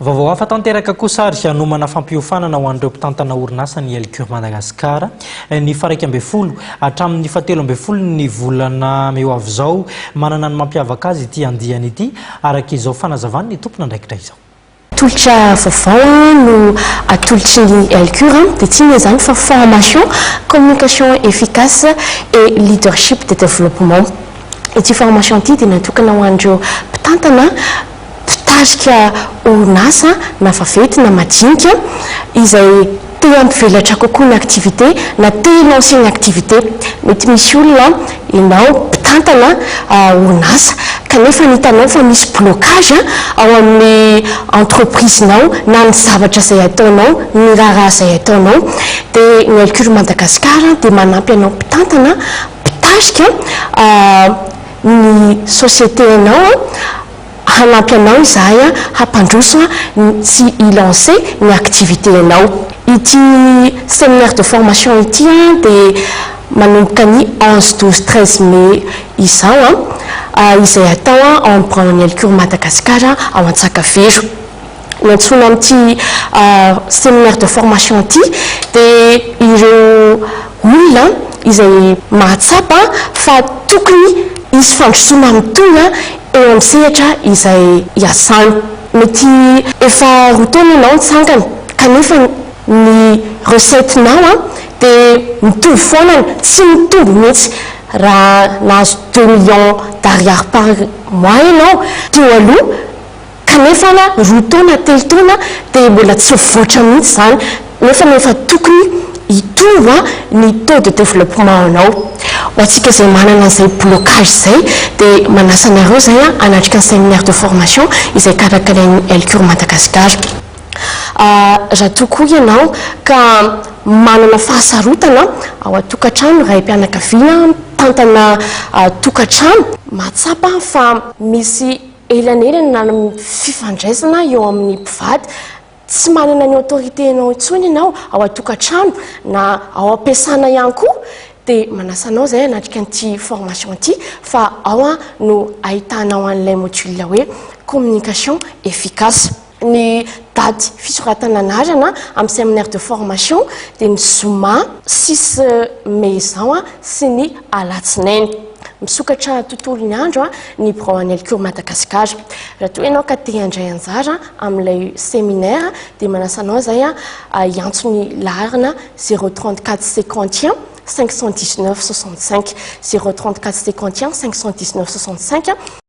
Vaovao hafa tanteraka kosa ary hanomana fampihofanana ho an'ireo mpitantana orinasa ny CURE Madagascar ny faraika ambin'ny folo hatramin'ny fahatelo ambin'ny folo ny volana eo avy izao manana ny mampiavaka azy ity andiany ity araka izao fanazavana ny tompona ndraikitra izao. Tolitra vaovao no atolotry ny CURE dia tsy ny izany fa formation, communication efficace et leadership de développement. Ity formation ity dia natokana ho an'ireo mpitantana pitarika orinasa na vaventy na madinika izay te hampivelatra kokoa ny activité na te lancer ny activité. Mety misy olona ianao mpitantana orinasa kanefa nitanao fa misy blocage ao amin'ny entreprise-nao na ny zavatra izay ataonao, ny raha izay ataonao. Dia ny CURE Madagascar dia manampy anao mpitantana pitarika ny société anao hanampy anao izahay hampandroso sy ilancer ny activité anao. Ity séminaire de formation ity dia manomboka ny 11, 12, 13 mai izao izay atao am'y CURE Madagascar ao Antsakavero. Nantsona amin'ity séminaire de formation ity dia ireo olona izay mahatsapa fa tokony isy fandrosoana mitona eo amin'ny sehatra izay hiasana. Mety efa roa taona ianao nitsangana kanefa ny recette-nao dia mitovy foana, tsy mitombo mihitsy. Raha nahazo 2 millions d'ariary par mois ianao teo aloha kanefa roa taona, telo taona dia mbola tsy mivoatra mihitsy izany nefa tokony hitombo ny taux de développement anao. Ho antsika izay manana izay blocage izay dia manasa anareo izay hanatrika ny séminaire de formation izay karakarain'ny CURE Madagascar. Raha tokoa ianao ka manana fahasarotana ao an-tokantrano, raha mpianakaviana mpitantana tokantrano, mahatsapa fa misy elanelany na fifandraisana eo amin'ny mpivady, tsy manana ny autorité anao intsony ianao ao an-tokantrano na ao am-piasana ihany koa, dia manasa anao izay hanatrika an'ity formation ity fa ao no ahitanao an'ilay module hoe communication efficace. Ny daty fisoratana anarana amin'ny séminaire de formation dia ny zoma 6 mai izao sy ny alatsinainy. Misokatra tontolo ny andro ny birao CURE Madagascar. Raha toa ianao ka te handray anjara amin'ilay séminaire dia manasa anao izay hiantso ny laharana 034 51 519 65 034 51 519 65